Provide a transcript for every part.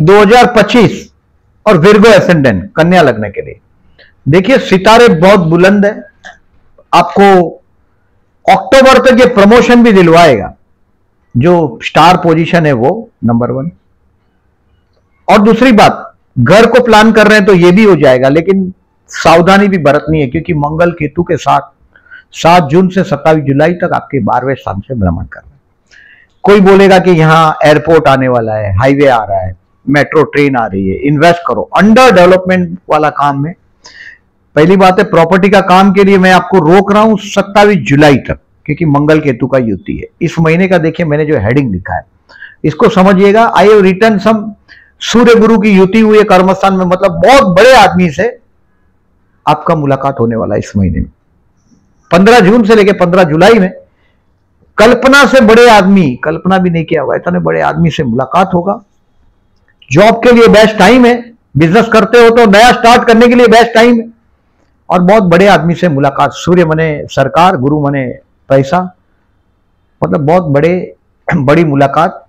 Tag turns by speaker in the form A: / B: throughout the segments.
A: 2025 और Virgo ascendant कन्या लग्न के लिए देखिए सितारे बहुत बुलंद है। आपको अक्टूबर तक ये प्रमोशन भी दिलवाएगा। जो स्टार पोजीशन है वो नंबर 1। और दूसरी बात, घर को प्लान कर रहे हैं तो ये भी हो जाएगा, लेकिन सावधानी भी बरतनी है क्योंकि मंगल केतु के साथ 7 जून से 27 जुलाई तक आपके 12वें स्थान से भ्रमण कर रहे हैं। कोई बोलेगा कि यहां एयरपोर्ट आने वाला है, हाईवे आ रहा है, मेट्रो ट्रेन आ रही है, इन्वेस्ट करो। अंडर डेवलपमेंट वाला काम में पहली बात है, प्रॉपर्टी का काम के लिए मैं आपको रोक रहा हूं 27 जुलाई तक, क्योंकि मंगल केतु का युति है। इस महीने का देखिए मैंने जो हेडिंग लिखा है इसको समझिएगा। आई हैव रिटन सम, सूर्य गुरु की युति हुई है कर्मस्थान में, मतलब बहुत बड़े आदमी से आपका मुलाकात होने वाला है इस महीने में। 15 जून से लेकर 15 जुलाई में कल्पना से बड़े आदमी, कल्पना भी नहीं किया हुआ इतने बड़े आदमी से मुलाकात होगा। जॉब के लिए बेस्ट टाइम है, बिजनेस करते हो तो नया स्टार्ट करने के लिए बेस्ट टाइम है। और बहुत बड़े आदमी से मुलाकात, सूर्य मने सरकार, गुरु मने पैसा, मतलब बहुत बड़ी मुलाकात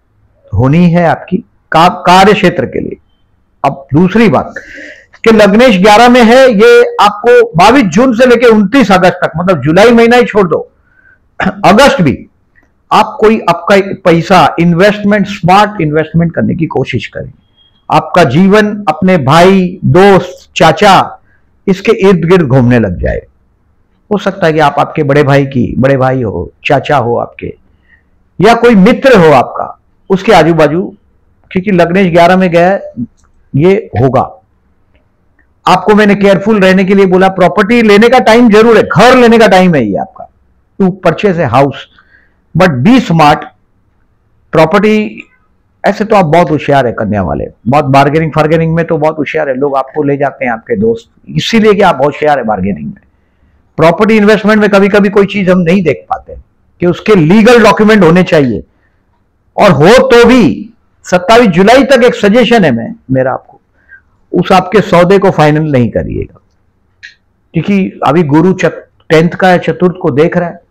A: होनी है आपकी कार्य क्षेत्र के लिए। अब दूसरी बात कि लग्नेश 11 में है, ये आपको 22 जून से लेकर 29 अगस्त तक, मतलब जुलाई महीना ही छोड़ दो, अगस्त भी आप कोई आपका पैसा इन्वेस्टमेंट, स्मार्ट इन्वेस्टमेंट करने की कोशिश करें। आपका जीवन अपने भाई, दोस्त, चाचा इसके इर्द गिर्द घूमने लग जाए। हो सकता है कि आप आपके बड़े भाई हो, चाचा हो आपके, या कोई मित्र हो आपका, उसके आजू बाजू, क्योंकि लग्नेश 11 में गया ये होगा। आपको मैंने केयरफुल रहने के लिए बोला। प्रॉपर्टी लेने का टाइम जरूर है, घर लेने का टाइम है ये आपका, to purchase a house, but be smart. Property ऐसे तो आप बहुत होशियार है कन्या वाले, बहुत बार्गेनिंग में तो बहुत होशियार है, लोग आपको ले जाते हैं आपके दोस्त, इसीलिए कि आप होशियार है बार्गेनिंग में। प्रॉपर्टी इन्वेस्टमेंट में कभी कभी कोई चीज हम नहीं देख पाते कि उसके लीगल डॉक्यूमेंट होने चाहिए, और हो तो भी 27 जुलाई तक एक सजेशन है मेरा आपको, उस आपके सौदे को फाइनल नहीं करिएगा, क्योंकि अभी गुरु 10th का है, चतुर्थ को देख रहा है।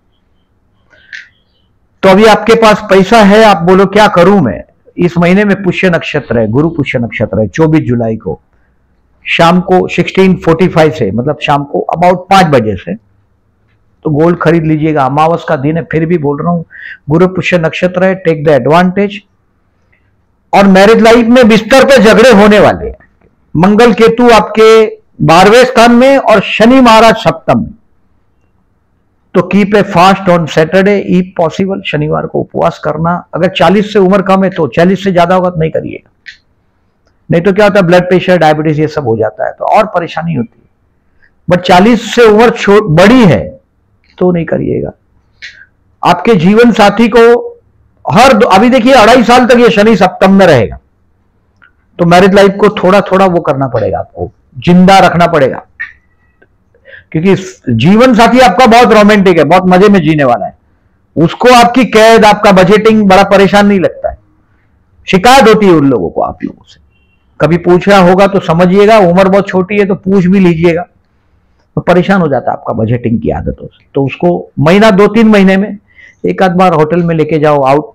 A: तो अभी आपके पास पैसा है, आप बोलो क्या करूं मैं। इस महीने में पुष्य नक्षत्र है, गुरु पुष्य नक्षत्र है 24 जुलाई को शाम को 16:45 से, मतलब शाम को अबाउट 5 बजे से, तो गोल्ड खरीद लीजिएगा। अमावस का दिन है, फिर भी बोल रहा हूं, गुरु पुष्य नक्षत्र है, टेक द एडवांटेज। और मैरिज लाइफ में बिस्तर पे झगड़े होने वाले हैं। मंगल केतु आपके 12वें स्थान में और शनि महाराज सप्तम में, तो keep a fast on Saturday if possible. शनिवार को उपवास करना। अगर 40 से उम्र कम है तो, 40 से ज्यादा होगा तो नहीं करिएगा, नहीं तो क्या होता है ब्लड प्रेशर, डायबिटीज ये सब हो जाता है तो और परेशानी होती है। बट 40 से उम्र बड़ी है तो नहीं करिएगा। आपके जीवन साथी को अभी देखिए 2.5 साल तक ये शनि सप्तम में रहेगा, तो मैरिज लाइफ को थोड़ा थोड़ा वो करना पड़ेगा, आपको जिंदा रखना पड़ेगा, क्योंकि जीवन साथी आपका बहुत रोमांटिक है, बहुत मजे में जीने वाला है। उसको आपकी कैद, आपका बजटिंग बड़ा परेशान नहीं लगता है। शिकायत होती है उन लोगों को आप लोगों से, कभी पूछ रहा होगा तो समझिएगा, उम्र बहुत छोटी है तो पूछ भी लीजिएगा, तो परेशान हो जाता है आपका बजटिंग की आदतों से। तो उसको महीना 2-3 महीने में एक आध बार होटल में लेके जाओ, आउट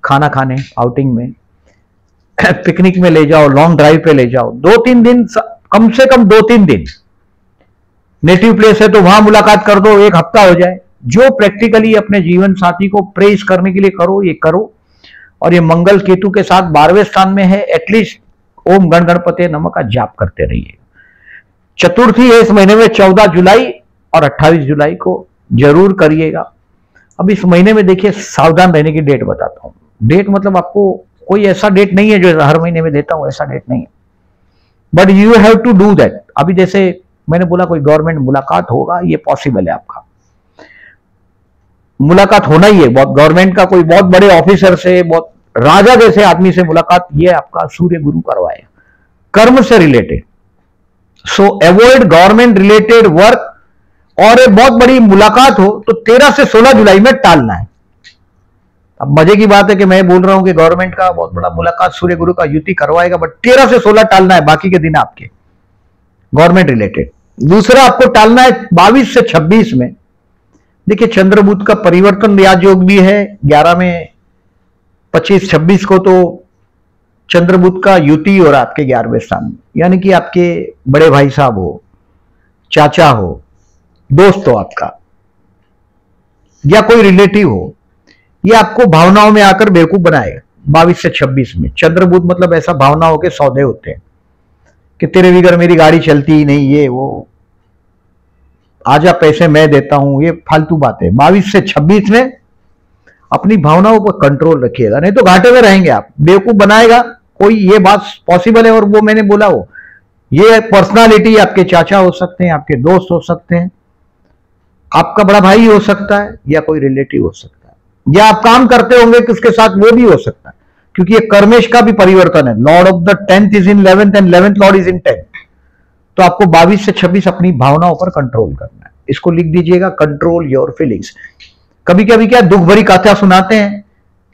A: खाना खाने, आउटिंग में, पिकनिक में ले जाओ, लॉन्ग ड्राइव पे ले जाओ, 2-3 दिन, कम से कम 2-3 दिन। नेटिव प्लेस है तो वहां मुलाकात कर दो, 1 हफ्ता हो जाए। जो प्रैक्टिकली अपने जीवन साथी को प्रेज करने के लिए करो, ये करो। और ये मंगल केतु के साथ 12वें स्थान में है, एटलीस्ट ओम गण गणपते नमः का जाप करते रहिए। चतुर्थी है इस महीने में 14 जुलाई और 28 जुलाई को जरूर करिएगा। अब इस महीने में देखिए सावधान रहने की डेट बताता हूं। डेट मतलब आपको कोई ऐसा डेट नहीं है जो हर महीने में देता हूं, ऐसा डेट नहीं है, but you have to do that. अभी जैसे मैंने बोला कोई गवर्नमेंट मुलाकात होगा, ये पॉसिबल है, आपका मुलाकात होना ही है। बहुत गवर्नमेंट का कोई बहुत बड़े ऑफिसर से, बहुत राजा जैसे आदमी से मुलाकात, ये आपका सूर्य गुरु करवाए, कर्म से रिलेटेड। सो अवॉइड गवर्नमेंट रिलेटेड वर्क, और एक बहुत बड़ी मुलाकात हो तो 13 से 16 जुलाई में टालना है। अब मजे की बात है कि मैं बोल रहा हूं कि गवर्नमेंट का बहुत बड़ा मुलाकात सूर्य गुरु का युति करवाएगा, बट 13 से 16 टालना है, बाकी के दिन आपके गवर्नमेंट रिलेटेड। दूसरा आपको टालना है 22 से 26 में। देखिए चंद्रबुध का परिवर्तन राजयोग भी है 11 में, 25-26 को तो चंद्रबुध का युति और आपके 11वें स्थान में, यानी कि आपके बड़े भाई साहब हो, चाचा हो, दोस्त हो आपका, या कोई रिलेटिव हो, ये आपको भावनाओं में आकर बेवकूफ बनाएगा 22 से 26 में। चंद्रबुध मतलब ऐसा भावनाओं के सौदे होते हैं कि तेरे बगैर मेरी गाड़ी चलती ही नहीं, ये वो, आजा पैसे मैं देता हूं, ये फालतू बातें। 22 से 26 में अपनी भावनाओं पर कंट्रोल रखिएगा, नहीं तो घाटे में रहेंगे आप। बेवकूफ बनाएगा कोई, ये बात पॉसिबल है। और वो मैंने बोला, वो ये पर्सनालिटी आपके चाचा हो सकते हैं, आपके दोस्त हो सकते हैं, आपका बड़ा भाई हो सकता है, या कोई रिलेटिव हो सकता है, या आप काम करते होंगे कि उसके साथ, वो भी हो सकता है, क्योंकि ये कर्मेश का भी परिवर्तन है। Lord of the 10th is in 11th and 11th Lord is in 10th। तो आपको 22 से 26 अपनी भावनाओं पर कंट्रोल करना है। इसको लिख दीजिएगा, कंट्रोल योर फीलिंग्स। कभी कभी क्या दुख भरी कथा सुनाते हैं,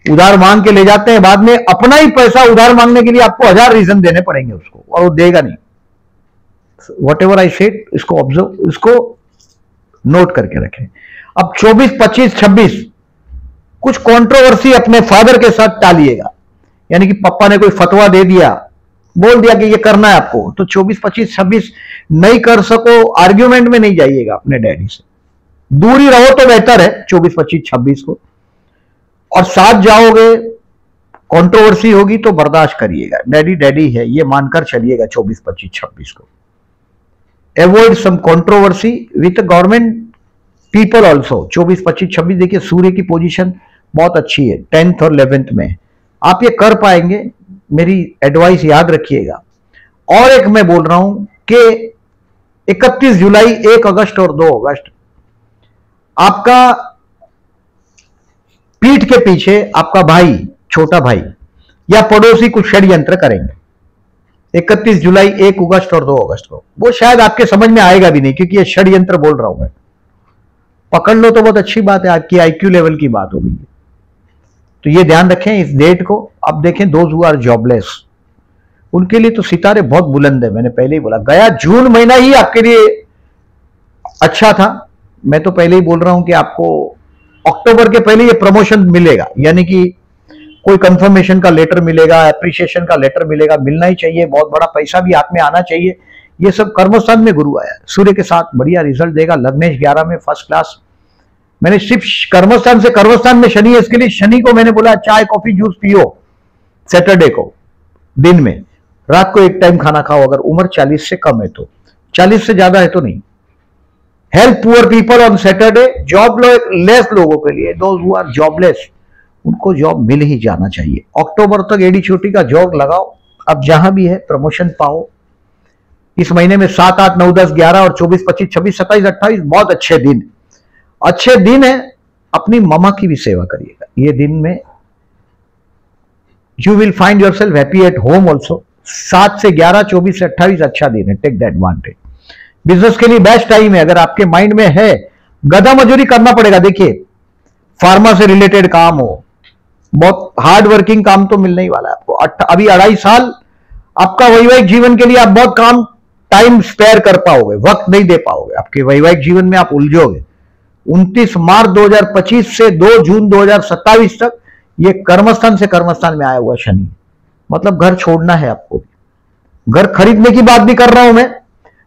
A: उधार मांग के ले जाते हैं, बाद में अपना ही पैसा उधार मांगने के लिए आपको 1000 रीजन देने पड़ेंगे उसको, और वो देगा नहीं। वॉट एवर आई सेड, इसको ऑब्जर्व, इसको नोट करके रखें। अब 24, 25, 26 कुछ कंट्रोवर्सी अपने फादर के साथ टालिएगा, यानी कि पापा ने कोई फतवा दे दिया, बोल दिया कि ये करना है आपको, तो 24, 25, 26 नहीं कर सको, आर्ग्यूमेंट में नहीं जाइएगा अपने डैडी से, दूरी रहो तो बेहतर है 24, 25, 26 को। और साथ जाओगे, कंट्रोवर्सी होगी तो बर्दाश्त करिएगा, डैडी डैडी है ये मानकर चलिएगा 24, 25, 26 को। Avoid some controversy with government people also. 24, 25, 26 देखिए सूर्य की पोजीशन बहुत अच्छी है 10th और 11th में, आप ये कर पाएंगे, मेरी एडवाइस याद रखिएगा। और एक मैं बोल रहा हूं कि 31 जुलाई, 1 अगस्त और 2 अगस्त आपका पीठ के पीछे आपका भाई, छोटा भाई या पड़ोसी कुछ षड्यंत्र करेंगे। 31 जुलाई, 1 अगस्त और 2 अगस्त को, वो शायद आपके समझ में आएगा भी नहीं, क्योंकि ये षड्यंत्र बोल रहा हूं मैं। पकड़ लो तो बहुत अच्छी बात है, आपकी आईक्यू लेवल की बात हो गई है। तो ये ध्यान रखें इस डेट को। अब देखें दोज हु आर जॉबलेस, उनके लिए तो सितारे बहुत बुलंद है। मैंने पहले ही बोला, गया जून महीना ही आपके लिए अच्छा था। मैं तो पहले ही बोल रहा हूं कि आपको अक्टूबर के पहले ये प्रमोशन मिलेगा, यानी कि कोई कंफर्मेशन का लेटर मिलेगा, एप्रिसिएशन का लेटर मिलेगा, मिलना ही चाहिए, बहुत बड़ा पैसा भी हाथ में आना चाहिए। ये सब कर्मस्थान में गुरु आया, सूर्य के साथ बढ़िया रिजल्ट देगा। लग्नेश 11 में फर्स्ट क्लास। मैंने सिर्फ कर्मस्थान से, कर्मस्थान में शनि है, इसके लिए शनि को मैंने बोला चाय कॉफी जूस पियो सैटरडे को दिन में, रात को एक टाइम खाना खाओ, अगर उम्र 40 से कम है तो, 40 से ज्यादा है तो नहीं। Help poor people on Saturday. Job less लोगों के लिए, दोज हु आर जॉबलेस, उनको जॉब मिल ही जाना चाहिए। अक्टूबर तक एडी छोटी का जॉब लगाओ, अब जहां भी है प्रमोशन पाओ। इस महीने में 7, 8, 9, 10, 11 और 24, 25, 26, 27, 28 बहुत अच्छे दिन है। अपनी ममा की भी सेवा करिएगा ये दिन में। You will find your self happy at home also. 7 से 11, 24 से 28 अच्छा दिन है, टेक द एडवांटेज। बिजनेस के लिए बेस्ट टाइम है। अगर आपके माइंड में है गधा मजूरी करना पड़ेगा, देखिए फार्मा से रिलेटेड काम हो, बहुत हार्ड वर्किंग काम तो मिलने ही वाला है आपको। अभी 2.5 साल आपका वैवाहिक जीवन के लिए आप बहुत काम टाइम स्पेयर कर पाओगे, वक्त नहीं दे पाओगे, आपके वैवाहिक जीवन में आप उलझोगे। 29 मार्च 2025 से 2 जून 2027 तक ये कर्मस्थान से कर्मस्थान में आया हुआ शनि, मतलब घर छोड़ना है आपको। घर खरीदने की बात भी कर रहा हूं मैं,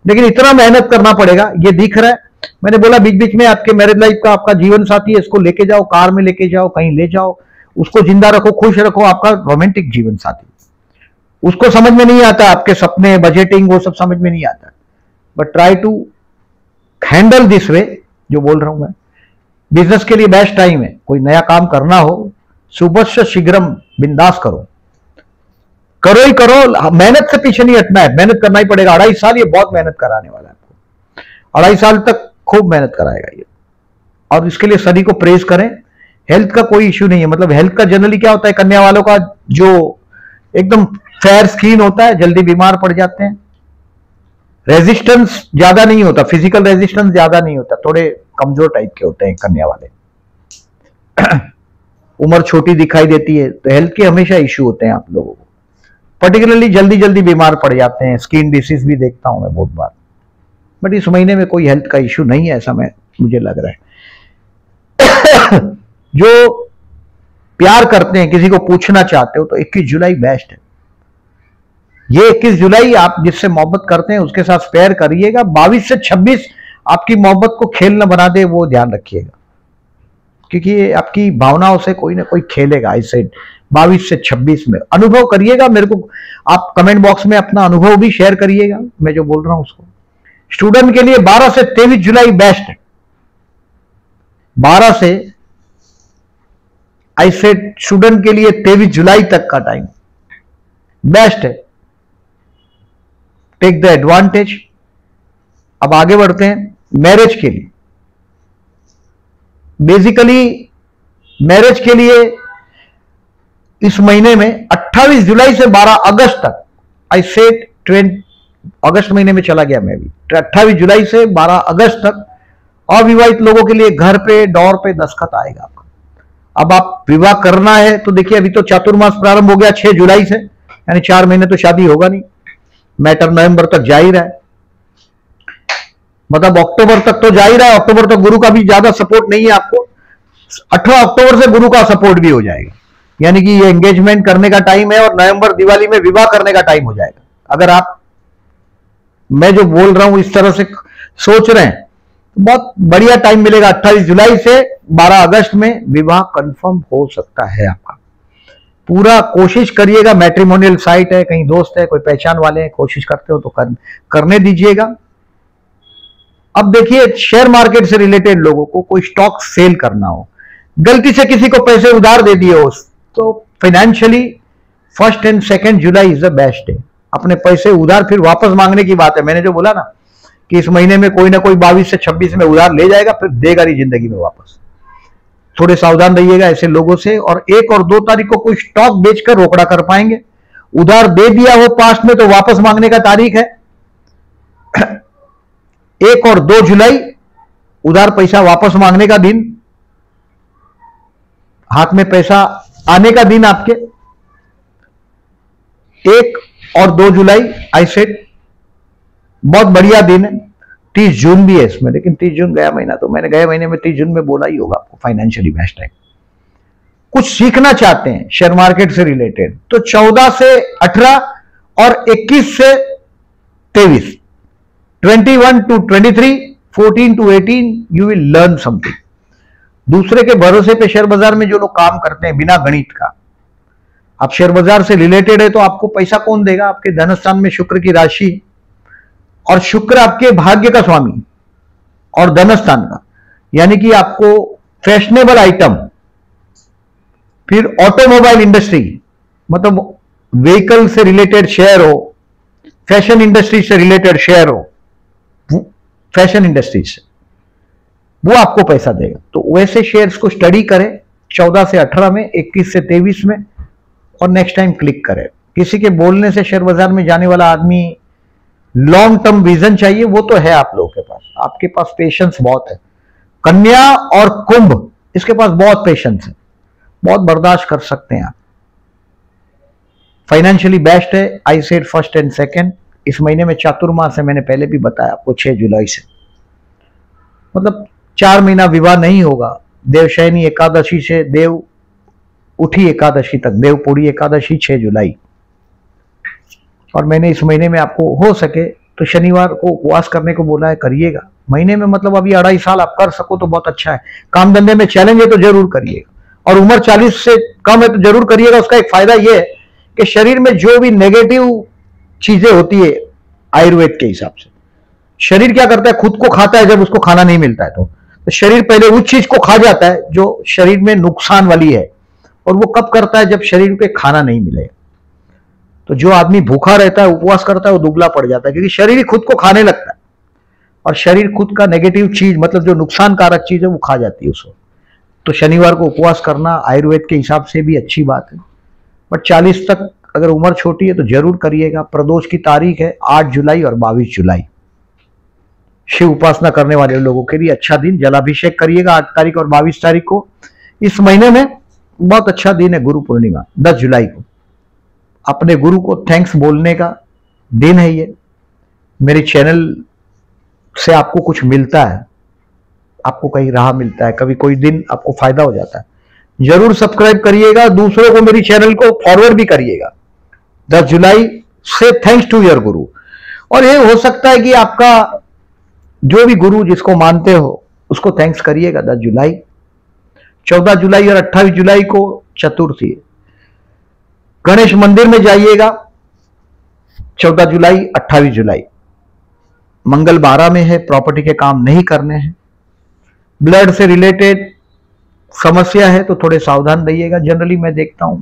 A: लेकिन इतना मेहनत करना पड़ेगा, ये दिख रहा है। मैंने बोला बीच बीच में आपके मैरिज लाइफ का आपका जीवन साथी है, इसको लेके जाओ, कार में लेके जाओ, कहीं ले जाओ, उसको जिंदा रखो, खुश रखो। आपका रोमांटिक जीवन साथी, उसको समझ में नहीं आता आपके सपने, बजटिंग, वो सब समझ में नहीं आता, but try to handle this way, जो बोल रहा हूं मैं। बिजनेस के लिए बेस्ट टाइम है। कोई नया काम करना हो, सुबह से शीघ्रम, बिंदास करो, करो ही करो, मेहनत से पीछे नहीं हटना है, मेहनत करना ही पड़ेगा। 2.5 साल ये बहुत मेहनत कराने वाला है आपको, 2.5 साल तक खूब मेहनत कराएगा ये। और इसके लिए शनि को प्रेज करें। हेल्थ का कोई इश्यू नहीं है, मतलब हेल्थ का जनरली क्या होता है, कन्या वालों का जो एकदम फेयर स्किन होता है, जल्दी बीमार पड़ जाते हैं। रेजिस्टेंस ज्यादा नहीं होता, फिजिकल रेजिस्टेंस ज्यादा नहीं होता, थोड़े कमजोर टाइप के होते हैं कन्या वाले। उम्र छोटी दिखाई देती है, तो हेल्थ के हमेशा इश्यू होते हैं आप लोगों को, पर्टिकुलरली जल्दी जल्दी बीमार पड़ जाते हैं। स्किन डिसीज भी देखता हूं मैं बहुत बार, बट इस महीने में कोई हेल्थ का इश्यू नहीं है, ऐसा मुझे लग रहा है। जो प्यार करते हैं, किसी को पूछना चाहते हो, तो 21 जुलाई बेस्ट है। ये 21 जुलाई आप जिससे मोहब्बत करते हैं उसके साथ पेयर करिएगा। 22 से 26 आपकी मोहब्बत को खेल न बना दे, वो ध्यान रखिएगा, क्योंकि ये आपकी भावनाओं से कोई ना कोई खेलेगा। ऐसे 22 से 26 में अनुभव करिएगा। मेरे को आप कमेंट बॉक्स में अपना अनुभव भी शेयर करिएगा, मैं जो बोल रहा हूं उसको। स्टूडेंट के लिए 12 से 23 जुलाई बेस्ट है। 12 से ऐसे स्टूडेंट के लिए 23 जुलाई तक का टाइम बेस्ट है। Take the advantage. अब आगे बढ़ते हैं मैरिज के लिए। बेसिकली मैरिज के लिए इस महीने में 28 जुलाई से 12 अगस्त तक, आई सेड ट्रेंड अगस्त महीने में चला गया मैं भी, 28 जुलाई से 12 अगस्त तक अविवाहित लोगों के लिए घर पे डोर पे दस्तखत आएगा आपका। अब आप विवाह करना है तो देखिए, अभी तो चातुर्मास प्रारंभ हो गया 6 जुलाई से, यानी 4 महीने तो शादी होगा नहीं। मैटर नवंबर तक जा ही रहा है, मतलब अक्टूबर तक तो जा ही रहा है। अक्टूबर तक गुरु का भी ज्यादा सपोर्ट नहीं है आपको। 18 अक्टूबर से गुरु का सपोर्ट भी हो जाएगा, यानी कि ये एंगेजमेंट करने का टाइम है और नवंबर दिवाली में विवाह करने का टाइम हो जाएगा। अगर आप मैं जो बोल रहा हूं इस तरह से सोच रहे हैं तो बहुत बढ़िया टाइम मिलेगा। 28 जुलाई से 12 अगस्त में विवाह कंफर्म हो सकता है आपका। पूरा कोशिश करिएगा। मैट्रिमोनियल साइट है, कहीं दोस्त है, कोई पहचान वाले हैं, कोशिश करते हो तो करने दीजिएगा। अब देखिए, शेयर मार्केट से रिलेटेड लोगों को कोई स्टॉक सेल करना हो, गलती से किसी को पैसे उधार दे दिए हो, तो financially 1 and 2 July is the best day. अपने पैसे उधार फिर वापस मांगने की बात है। मैंने जो बोला ना कि इस महीने में कोई ना कोई 22 से 26 में उधार ले जाएगा, फिर देगा नहीं जिंदगी में वापस। थोड़े सावधान रहिएगा ऐसे लोगों से। और 1 और 2 तारीख को कोई स्टॉक बेचकर रोकड़ा कर पाएंगे। उधार दे दिया हो पास्ट में तो वापस मांगने का तारीख है 1 और 2 जुलाई, उधार पैसा वापस मांगने का दिन, हाथ में पैसा आने का दिन आपके 1 और 2 जुलाई। आई सेड बहुत बढ़िया दिन है। 30 जून भी है इसमें, लेकिन 30 जून गया महीना, तो मैंने गए महीने में 30 जून में बोला ही होगा आपको फाइनेंशियली बेस्ट है। कुछ सीखना चाहते हैं शेयर मार्केट से रिलेटेड तो 14 से 18 और 21 से 23, 21 to 23, 14 to 18 you will learn something. दूसरे के भरोसे पे शेयर बाजार में जो लोग काम करते हैं बिना गणित का, आप शेयर बाजार से रिलेटेड है तो आपको पैसा कौन देगा? आपके धनस्थान में शुक्र की राशि, और शुक्र आपके भाग्य का स्वामी और धनस्थान का, यानी कि आपको फैशनेबल आइटम, फिर ऑटोमोबाइल इंडस्ट्री, मतलब व्हीकल से रिलेटेड शेयर हो, फैशन इंडस्ट्री से रिलेटेड शेयर हो, फैशन इंडस्ट्री से, वो आपको पैसा देगा। तो वैसे शेयर्स को स्टडी करें 14 से 18 में, 21 से 23 में, और नेक्स्ट टाइम क्लिक करें। किसी के बोलने से शेयर बाजार में जाने वाला आदमी, लॉन्ग टर्म विजन चाहिए, वो तो है आप लोगों के पास। आपके पास पेशेंस बहुत है। कन्या और कुंभ, इसके पास बहुत पेशेंस है, बहुत बर्दाश्त कर सकते हैं आप। फाइनेंशियली बेस्ट है। आई सेड 1 एंड 2 इस महीने में चातुर्मास है, मैंने पहले भी बताया आपको 6 जुलाई से, मतलब 4 महीना विवाह नहीं होगा। देवशयनी एकादशी से देव उठी एकादशी तक, देवपुरी एकादशी 6 जुलाई। और मैंने इस महीने में आपको हो सके तो शनिवार को उपवास करने को बोला है, करिएगा। महीने में मतलब अभी 2.5 साल आप कर सको तो बहुत अच्छा है। काम धंधे में चैलेंज है तो जरूर करिएगा, और उम्र 40 से कम है तो जरूर करिएगा। उसका एक फायदा यह है कि शरीर में जो भी नेगेटिव चीजें होती है आयुर्वेद के हिसाब से, शरीर क्या करता है, खुद को खाता है। जब उसको खाना नहीं मिलता है तो शरीर पहले उस चीज को खा जाता है जो शरीर में नुकसान वाली है, और वो कब करता है? जब शरीर को खाना नहीं मिले। तो जो आदमी भूखा रहता है, उपवास करता है, वो दुबला पड़ जाता है, क्योंकि शरीर ही खुद को खाने लगता है, और शरीर खुद का नेगेटिव चीज, मतलब जो नुकसानकारक चीज है, वो खा जाती है उसको। तो शनिवार को उपवास करना आयुर्वेद के हिसाब से भी अच्छी बात है। बट 40 तक अगर उम्र छोटी है तो जरूर करिएगा। प्रदोष की तारीख है 8 जुलाई और 22 जुलाई। शिव उपासना करने वाले लोगों के लिए अच्छा दिन। जलाभिषेक करिएगा 8 तारीख और 22 तारीख को। इस महीने में बहुत अच्छा दिन है गुरु पूर्णिमा 10 जुलाई को। अपने गुरु को थैंक्स बोलने का दिन है ये। मेरे चैनल से आपको कुछ मिलता है, आपको कहीं राह मिलता है, कभी कोई दिन आपको फायदा हो जाता है, जरूर सब्सक्राइब करिएगा। दूसरों को मेरी चैनल को फॉरवर्ड भी करिएगा। 10 जुलाई से थैंक्स टू योर गुरु। और ये हो सकता है कि आपका जो भी गुरु जिसको मानते हो उसको थैंक्स करिएगा। 10 जुलाई, 14 जुलाई और 28 जुलाई को चतुर्थी है। गणेश मंदिर में जाइएगा 14 जुलाई 28 जुलाई। मंगल 12 में है, प्रॉपर्टी के काम नहीं करने हैं। ब्लड से रिलेटेड समस्या है तो थोड़े सावधान रहिएगा। जनरली मैं देखता हूं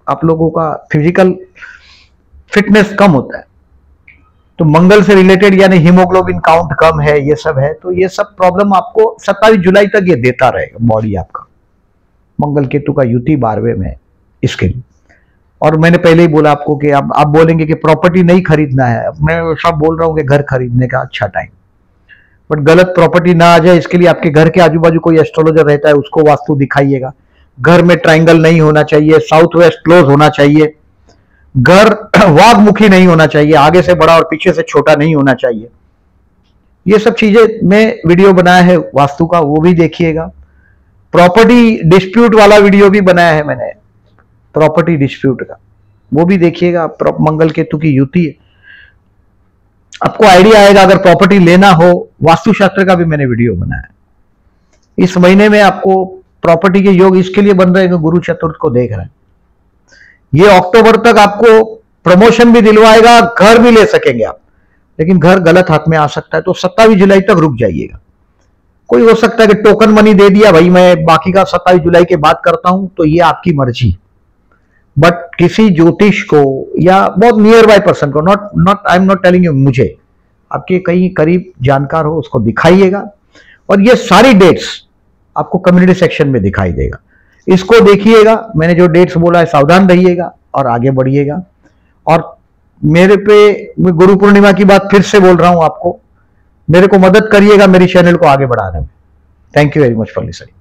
A: आप लोगों का फिजिकल फिटनेस कम होता है, तो मंगल से रिलेटेड यानी हीमोग्लोबिन काउंट कम है, ये सब है, तो ये सब प्रॉब्लम आपको 27 जुलाई तक ये देता रहेगा बॉडी आपका। मंगल केतु का युति 12वें में है इसके लिए। और मैंने पहले ही बोला आपको कि आप बोलेंगे कि प्रॉपर्टी नहीं खरीदना है, मैं सब बोल रहा हूं कि घर खरीदने का अच्छा टाइम, बट गलत प्रॉपर्टी ना आ जाए इसके लिए आपके घर के आजू बाजू कोई एस्ट्रोलॉजर रहता है उसको वास्तु दिखाइएगा। घर में ट्रायंगल नहीं होना चाहिए, साउथ वेस्ट क्लोज होना चाहिए, घर वाघमुखी नहीं होना चाहिए, आगे से बड़ा और पीछे से छोटा नहीं होना चाहिए। ये सब चीजें मैं वीडियो बनाया है वास्तु का, वो भी देखिएगा। प्रॉपर्टी डिस्प्यूट वाला वीडियो भी बनाया है मैंने, प्रॉपर्टी डिस्प्यूट का, वो भी देखिएगा। मंगल केतु की युति है, आपको आइडिया आएगा। अगर प्रॉपर्टी लेना हो, वास्तुशास्त्र का भी मैंने वीडियो बनाया। इस महीने में आपको प्रॉपर्टी के योग इसके लिए बन रहे हैं कि गुरु चतुर्थ को देख रहे हैं। ये अक्टूबर तक आपको प्रमोशन भी दिलवाएगा, घर भी ले सकेंगे आप, लेकिन घर गलत हाथ में आ सकता है, तो 27 जुलाई तक रुक जाइएगा। कोई हो सकता है कि टोकन मनी दे दिया भाई, मैं बाकी का 27 जुलाई के बाद करता हूं, तो ये आपकी मर्जी। बट किसी ज्योतिष को या बहुत नियर बाय पर्सन को, not I am not telling you, मुझे आपके कहीं करीब जानकार हो उसको दिखाइएगा। और ये सारी डेट्स आपको कम्युनिटी सेक्शन में दिखाई देगा, इसको देखिएगा। मैंने जो डेट्स बोला है, सावधान रहिएगा और आगे बढ़िएगा। और मेरे पे मैं गुरु पूर्णिमा की बात फिर से बोल रहा हूं आपको, मेरे को मदद करिएगा मेरी चैनल को आगे बढ़ाने में। Thank you very much for listening.